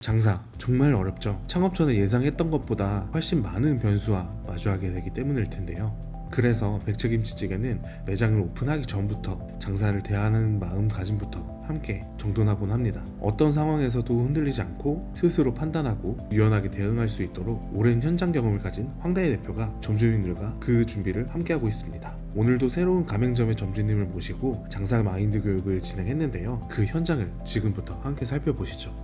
장사 정말 어렵죠. 창업 전에 예상했던 것보다 훨씬 많은 변수와 마주하게 되기 때문일 텐데요. 그래서 백채김치찌개는 매장을 오픈하기 전부터 장사를 대하는 마음가짐부터 함께 정돈하곤 합니다. 어떤 상황에서도 흔들리지 않고 스스로 판단하고 유연하게 대응할 수 있도록 오랜 현장 경험을 가진 황다희 대표가 점주님들과 그 준비를 함께하고 있습니다. 오늘도 새로운 가맹점의 점주님을 모시고 장사 마인드 교육을 진행했는데요. 그 현장을 지금부터 함께 살펴보시죠.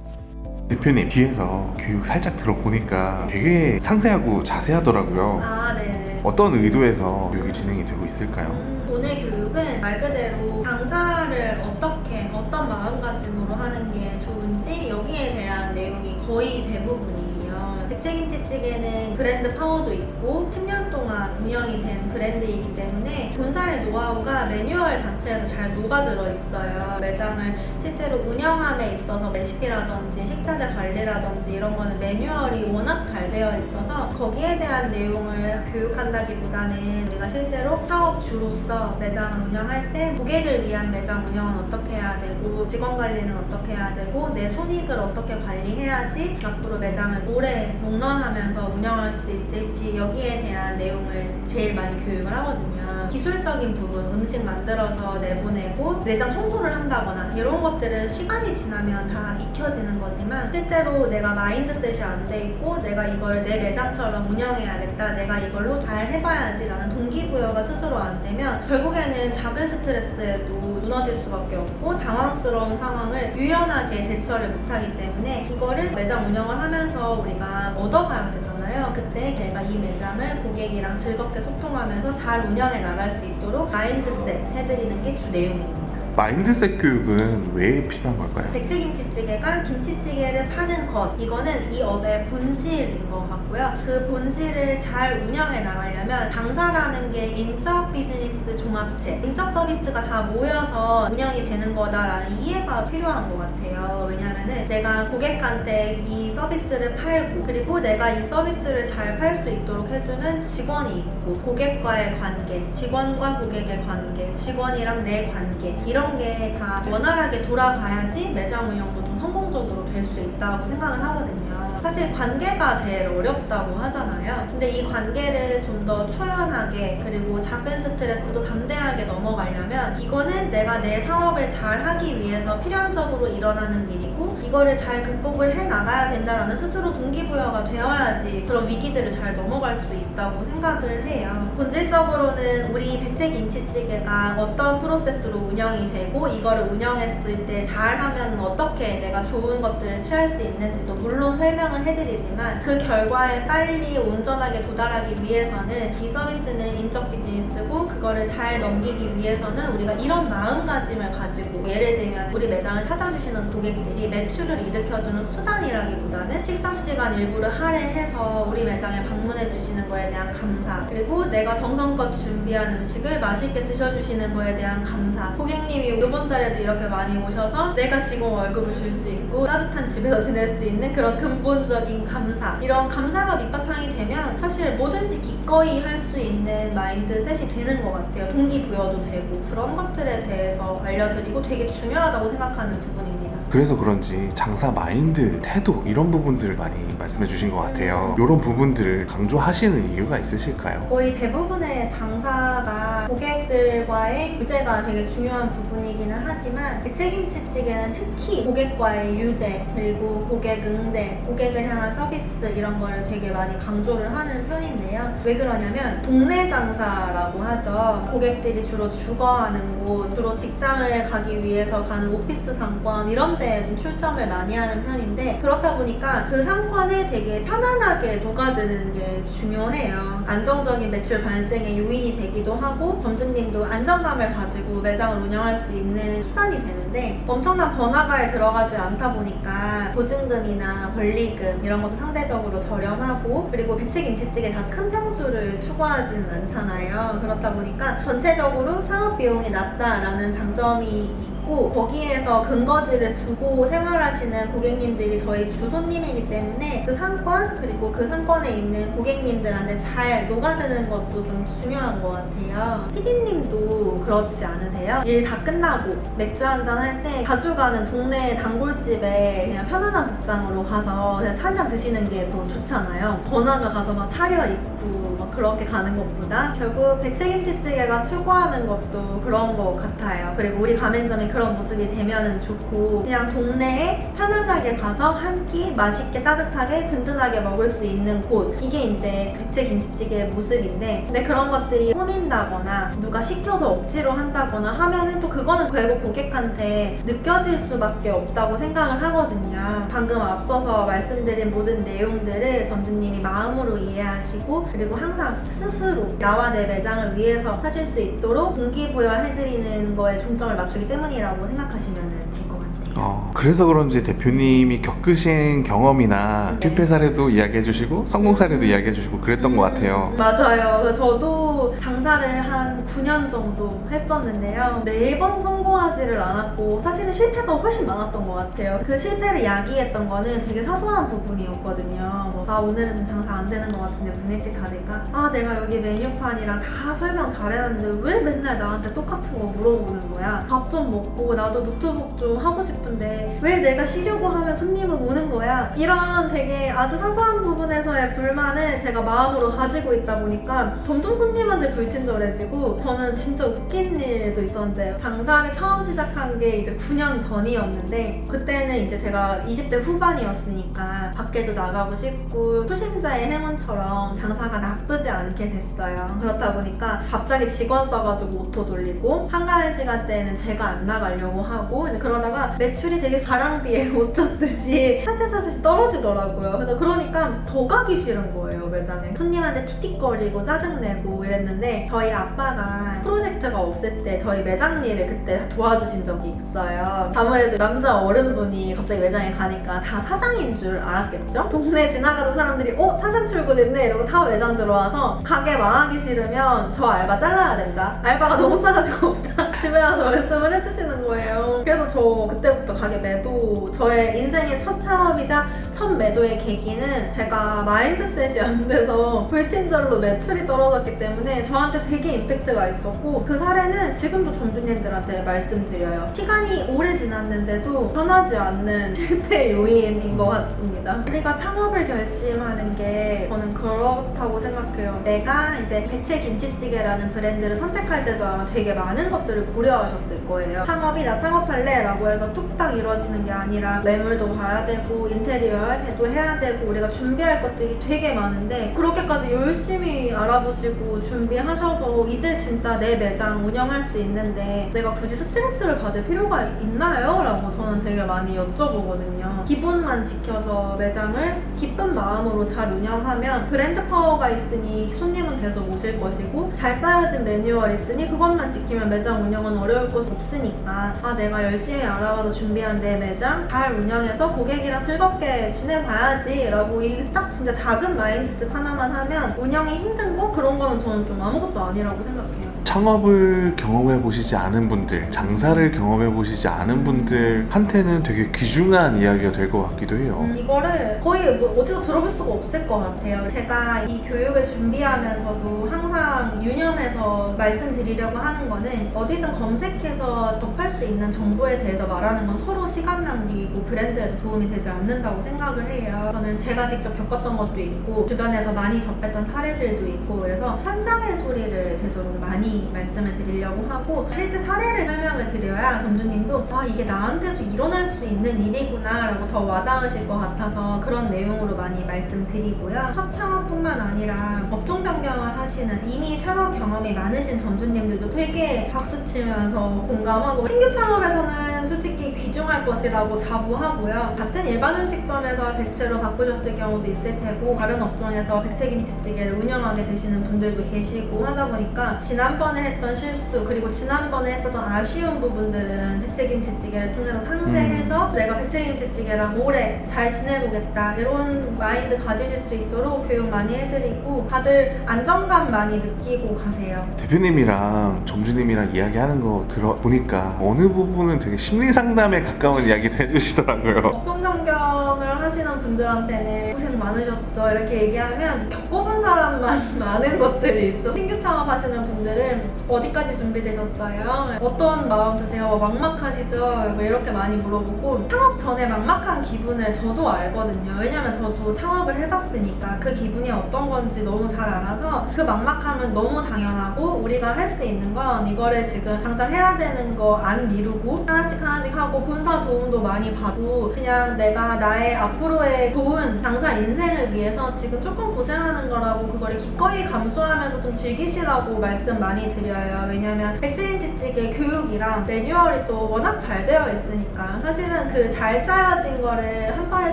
대표님, 뒤에서 교육 살짝 들어보니까 되게 상세하고 자세하더라고요. 네네. 어떤 의도에서 교육이 진행이 되고 있을까요? 오늘 교육은 말 그대로 장사를 어떻게, 어떤 마음가짐으로 하는 게 좋은지 여기에 대한 내용이 거의 대부분이에요. 백제김치찌개는 브랜드 파워도 있고 10년 동안 운영이 된 브랜드이기 때문에 본사의 노하우가 매뉴얼 자체에도 잘 녹아들어 있어요. 매장을 실제로 운영함에 있어서 레시피라든지 식자재 관리라든지 이런 거는 매뉴얼이 워낙 잘 되어 있어서 거기에 대한 내용을 교육한다기보다는 우리가 실제로 사업주로서 매장을 운영할 때 고객을 위한 매장 운영은 어떻게 해야 되고 직원 관리는 어떻게 해야 되고 내 손익을 어떻게 관리해야지 앞으로 매장을 오래 롱런하면서 운영할 수 있을지 여기에 대한 내용을 제일 많이 교육을 하거든요. 기술적인 부분, 음식 만들어서 내보내고 매장 청소를 한다거나 이런 것들은 시간이 지나면 다 익혀지는 거지만 실제로 내가 마인드셋이 안 돼 있고 내가 이걸 내 매장처럼 운영해야겠다, 내가 이걸로 잘 해봐야지 라는 동기부여가 스스로 안 되면 결국에는 작은 스트레스에도 무너질 수밖에 없고 당황스러운 상황을 유연하게 대처를 못하기 때문에 이거를 매장 운영을 하면서 우리가 얻어가야 되잖아요. 그때 내가 이 매장을 고객이랑 즐겁게 소통하면서 잘 운영해 나갈 수 있도록 마인드셋 해드리는 게 주 내용입니다. 마인드셋 교육은 왜 필요한 걸까요? 백제김치찌개가 김치찌개를 파는 것, 이거는 이 업의 본질인 것 같고요. 그 본질을 잘 운영해 나가려면 장사라는 게 인적 비즈니스 종합체, 인적 서비스가 다 모여서 운영이 되는 거다라는 이해가 필요한 것 같아요. 왜냐하면 내가 고객한테 이 서비스를 팔고 그리고 내가 이 서비스를 잘 팔 수 있도록 해주는 직원이 있고 고객과의 관계, 직원과 고객의 관계, 직원이랑 내 관계 이런 게 다 원활하게 돌아가야지 매장 운영도 좀 성공적으로 될 수 있다고 생각을 하거든요. 사실 관계가 제일 어렵다고 하잖아요. 근데 이 관계를 좀 더 초연하게 그리고 작은 스트레스도 담대하게 넘어가려면 이거는 내가 내 사업을 잘 하기 위해서 필연적으로 일어나는 일이고 이거를 잘 극복을 해 나가야 된다라는 스스로 동기부여가 되어야지 그런 위기들을 잘 넘어갈 수 있다고 생각을 해요. 본질적으로는 우리 백제김치찌개가 어떤 프로세스로 운영이 되고 이거를 운영했을 때 잘하면 어떻게 내가 좋은 것들을 취할 수 있는지도 물론 설명을 해드리지만 그 결과에 빨리 온전하게 도달하기 위해서는 이 서비스는 인적 비즈니스고 그거를 잘 넘기기 위해서는 우리가 이런 마음가짐을 가지고 예를 들면 우리 매장을 찾아주시는 고객들이 매출을 일으켜주는 수단이라기보다는 식사시간 일부를 할애해서 우리 매장에 방문해 주시는 거에 대한 감사, 그리고 내가 정성껏 준비한 음식을 맛있게 드셔주시는 거에 대한 감사, 고객님이 이번 달에도 이렇게 많이 오셔서 내가 지금 월급을 줄 수 있고 따뜻한 집에서 지낼 수 있는 그런 근본적인 감사, 이런 감사가 밑바탕이 되면 사실 뭐든지 기꺼이 할 수 있는 마인드셋이 되는 것 같아요. 동기부여도 되고 그런 것들에 대해서 알려드리고 되게 중요하다고 생각하는 부분입니다. 그래서 그런지 장사 마인드, 태도 이런 부분들을 많이 말씀해 주신 것 같아요. 이런 부분들을 강조하시는 이유가 있으실까요? 거의 대부분의 장사가 고객들과의 유대가 되게 중요한 부분이기는 하지만 백제김치찌개는 특히 고객과의 유대 그리고 고객 응대, 고객을 향한 서비스 이런 거를 되게 많이 강조를 하는 편인데요. 왜 그러냐면 동네 장사라고 하죠. 고객들이 주로 주거하는 곳, 주로 직장을 가기 위해서 가는 오피스 상권 이런 데 좀 출점을 많이 하는 편인데 그렇다 보니까 그 상권에 되게 편안하게 녹아드는 게 중요해요. 안정적인 매출 발생의 요인이 되기도 하고 점주님도 안정감을 가지고 매장을 운영할 수 있는 수단이 되는데 엄청난 번화가에 들어가지 않다 보니까 보증금이나 권리금 이런 것도 상대적으로 저렴하고 그리고 백제김치찌개 다 큰 평수를 추구하지는 않잖아요. 그렇다 보니까 전체적으로 창업 비용이 낮다라는 장점이 있고 있고 거기에서 근거지를 두고 생활하시는 고객님들이 저희 주 손님이기 때문에 그 상권 그리고 그 상권에 있는 고객님들한테 잘 녹아드는 것도 좀 중요한 것 같아요. 피디님도 그렇지 않으세요? 일 다 끝나고 맥주 한잔 할 때 자주 가는 동네 단골집에 그냥 편안한 복장으로 가서 그냥 한잔 드시는 게 더 좋잖아요. 번화가 가서 막 차려입고 막 그렇게 가는 것보다 결국 백채김치찌개가 추구하는 것도 그런 것 같아요. 그리고 우리 가맹점이 그런 모습이 되면은 좋고 그냥 동네에 편안하게 가서 한 끼 맛있게 따뜻하게 든든하게 먹을 수 있는 곳, 이게 이제 백채김치찌개의 모습인데, 근데 그런 것들이 꾸민다거나 누가 시켜서 억지로 한다거나 하면은 또 그거는 결국 고객한테 느껴질 수밖에 없다고 생각을 하거든요. 방금 앞서서 말씀드린 모든 내용들을 점주님이 마음으로 이해하시고 그리고 항상 스스로 나와 내 매장을 위해서 하실 수 있도록 동기부여해드리는 거에 중점을 맞추기 때문이라고 생각하시면 될 것 같아요. 그래서 그런지 대표님이 겪으신 경험이나 네. 실패 사례도 이야기해 주시고 성공 사례도 이야기해 주시고 그랬던 것 같아요. 맞아요. 그래서 저도 장사를 한 9년 정도 했었는데요. 매번 성공하지를 않았고 사실은 실패가 훨씬 많았던 것 같아요. 그 실패를 야기했던 거는 되게 사소한 부분이었거든요. 오늘은 장사 안 되는 것 같은데 분해직 가될까? 내가 여기 메뉴판이랑 다 설명 잘해놨는데 왜 맨날 나한테 똑같은 거 물어보는 거야? 밥 좀 먹고 나도 노트북 좀 하고 싶은데 왜 내가 쉬려고 하면 손님은 오는 거야? 이런 되게 아주 사소한 부분에서의 불만을 제가 마음으로 가지고 있다 보니까 점점 손님한테 불친절해지고, 저는 진짜 웃긴 일도 있었는데 장사를 처음 시작한 게 이제 9년 전이었는데 그때는 이제 제가 20대 후반이었으니까 밖에도 나가고 싶고 초심자의 행운처럼 장사가 나쁘지 않게 됐어요. 그렇다 보니까 갑자기 직원 써가지고 오토 돌리고 한가한 시간대에는 제가 안 나가려고 하고 그러다가 매출이 되게 가랑비에 못 쳤듯이 사실사실 떨어지더라고요. 그러니까 더 가기 싫은 거예요, 매장에. 손님한테 틱틱거리고 짜증내고 이랬는데 저희 아빠가 프로젝트가 없을 때 저희 매장 일을 그때 도와주신 적이 있어요. 아무래도 남자 어른분이 갑자기 매장에 가니까 다 사장인 줄 알았겠죠? 동네 지나가던 사람들이 사장 출근했네 이러고 다 매장 들어와서 가게 망하기 싫으면 저 알바 잘라야 된다, 알바가 너무 싸가지고 없다 집에 와서 말씀을 해주시는 거예요. 그래서 저 그때부터 가게 매도, 저의 인생의 첫 창업이자 첫 매도의 계기는 제가 마인드셋이 안 돼서 불친절로 매출이 떨어졌기 때문에 저한테 되게 임팩트가 있었고, 그 사례는 지금도 점주님들한테 말씀드려요. 시간이 오래 지났는데도 변하지 않는 실패 요인인 것 같습니다. 우리가 창업을 결심하는 게 저는 그렇다고 생각해요. 내가 이제 백채김치찌개라는 브랜드를 선택할 때도 아마 되게 많은 것들을 고려하셨을 거예요. 창업이 나 창업할래 라고 해서 뚝딱 이루어지는 게 아니라 매물도 봐야 되고 인테리어도 해야 되고 우리가 준비할 것들이 되게 많은데, 그렇게까지 열심히 알아보시고 준비하셔서 이제 진짜 내 매장 운영할 수 있는데 내가 굳이 스트레스를 받을 필요가 있나요? 라고 저는 되게 많이 여쭤보거든요. 기본만 지켜서 매장을 기쁜 마음으로 잘 운영하면 브랜드 파워가 있으니 손님은 계속 오실 것이고, 잘 짜여진 매뉴얼 있으니 그것만 지키면 매장 운영은 어려울 것이 없으니까 내가 열심히 알아봐서 준비한 내 매장 잘 운영해서 고객이랑 즐겁게 지내봐야지 라고 이 딱 진짜 작은 마인드셋 하나만 하면 운영이 힘든 거? 그런 거는 저는 좀 아무것도 아니라고 생각해요. 창업을 경험해 보시지 않은 분들, 장사를 경험해 보시지 않은 분들한테는 되게 귀중한 이야기가 될 것 같기도 해요. 이거를 거의 어디서 들어볼 수가 없을 것 같아요. 제가 이 교육을 준비하면서도 항상 유념해서 말씀드리려고 하는 거는, 어디든 검색해서 접할 수 있는 정보에 대해서 말하는 건 서로 시간 낭비이고 브랜드에도 도움이 되지 않는다고 생각을 해요. 저는 제가 직접 겪었던 것도 있고 주변에서 많이 접했던 사례들도 있고, 그래서 현장의 소리를 되도록 많이 말씀을 드리려고 하고, 실제 사례를 설명을 드려야 점주님도 이게 나한테도 일어날 수 있는 일이구나 라고 더 와닿으실 것 같아서 그런 내용으로 많이 말씀드리고요. 첫 창업뿐만 아니라 업종 변경을 하시는 이미 창업 경험이 많으신 점주님들도 되게 박수치면서 공감하고, 신규 창업에서는 솔직히 귀중할 것이라고 자부하고요. 같은 일반 음식점에서 백채로 바꾸셨을 경우도 있을 테고 다른 업종에서 백채김치찌개를 운영하게 되시는 분들도 계시고 하다 보니까 지난번 지난번에 했던 실수 그리고 지난번에 했었던 아쉬운 부분들은 백제김치찌개를 통해서 상쇄해서 내가 백제김치찌개랑 오래 잘 지내보겠다 이런 마인드 가지실 수 있도록 교육 많이 해드리고 다들 안정감 많이 느끼고 가세요. 대표님이랑 점주님이랑 이야기하는 거 들어보니까 어느 부분은 되게 심리 상담에 가까운 이야기를 해주시더라고요. 업종 변경을 하시는 분들한테는 고생 많으셨죠 이렇게 얘기하면 겪어본 사람만 아는 것들이 있죠. 신규 창업하시는 분들은 어디까지 준비되셨어요? 어떤 마음 드세요? 막막하시죠? 뭐 이렇게 많이 물어보고 창업 전에 막막한 기분을 저도 알거든요. 왜냐면 저도 창업을 해봤으니까 그 기분이 어떤 건지 너무 잘 알아서 그 막막함은 너무 당연하고 우리가 할 수 있는 건 이거를 지금 당장 해야 되는 거 안 미루고 하나씩 하고 본사 도움도 많이 받고 그냥 내가 나의 앞으로의 좋은 당사 인생을 위해서 지금 조금 고생하는 거라고 그거를 기꺼이 감수하면서 좀 즐기시라고 말씀 많이 드려요. 왜냐면 백제김치찌개 교육이랑 매뉴얼이 또 워낙 잘 되어 있으니까 사실은 그 잘 짜여진 거를 한 번에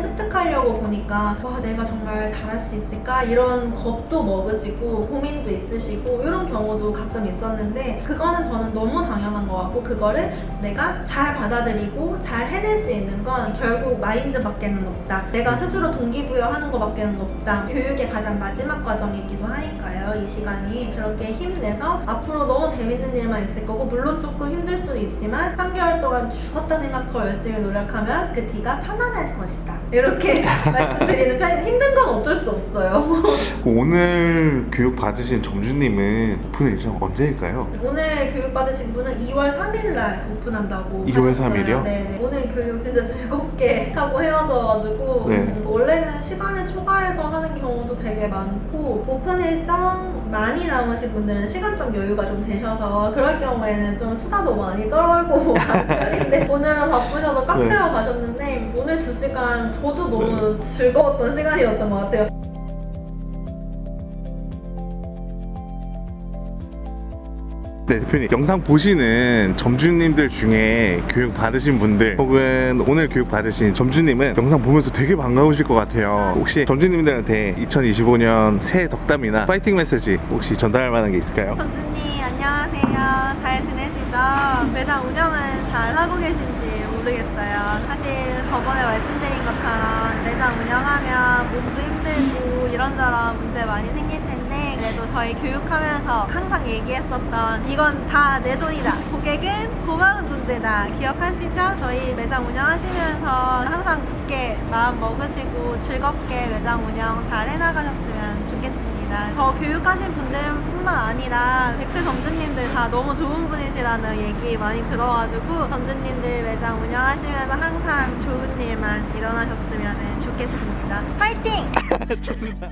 습득하려고 보니까 와 내가 정말 잘할 수 있을까 이런 겁도 먹으시고 고민도 있으시고 이런 경우도 가끔 있었는데 그거는 저는 너무 당연한 것 같고 그거를 내가 잘 받아들이고 잘 해낼 수 있는 건 결국 마인드밖에는 없다. 내가 스스로 동기부여하는 것밖에는 없다. 교육의 가장 마지막 과정이기도 하니까요. 이 시간이 그렇게 힘내서 앞으로 너무 재밌는 일만 있을 거고 물론 조금 힘들 수도 있지만 3개월 동안 죽었다 생각하고 열심히 노력하면 그 뒤가 편안할 것이다. 이렇게 말씀드리는 편인데 힘든 건 어쩔 수 없어요. 오늘 교육 받으신 점주님은 오픈 일정 언제일까요? 오늘 교육받으신 분은 2월 3일날 오픈한다고 2월 하셨어요. 3일이요? 네, 오늘 교육 진짜 즐겁게 하고 헤어져가지고 네. 원래는 시간을 초과해서 하는 경우도 되게 많고 오픈 일정 많이 남으신 분들은 시간적 여유가 좀 되셔서 그럴 경우에는 좀 수다도 많이 떨고 가는 편인데 오늘은 바쁘셔서 꽉 네. 채워 가셨는데 오늘 2시간 저도 너무 즐거웠던 시간이었던 것 같아요. 네, 대표님 영상 보시는 점주님들 중에 교육 받으신 분들 혹은 오늘 교육 받으신 점주님은 영상 보면서 되게 반가우실 것 같아요. 혹시 점주님들한테 2025년 새해 덕담이나 파이팅 메시지 혹시 전달할 만한 게 있을까요? 점주님 안녕하세요. 잘 지내시죠? 매장 운영은 잘 하고 계신지 모르겠어요. 사실 저번에 말씀드린 것처럼 매장 운영하면 몸도 힘들고 이런저런 문제 많이 생길 텐데 그래도 저희 교육하면서 항상 얘기했었던 이건 다 내 돈이다. 고객은 고마운 존재다. 기억하시죠? 저희 매장 운영하시면서 항상 굳게 마음 먹으시고 즐겁게 매장 운영 잘 해나가셨으면 좋겠습니다. 저 교육하신 분들뿐만 아니라 백제 점주님들 다 너무 좋은 분이시라는 얘기 많이 들어가지고 점주님들 매장 운영하시면서 항상 좋은 일만 일어나셨으면 좋겠습니다. 파이팅! 좋습니다.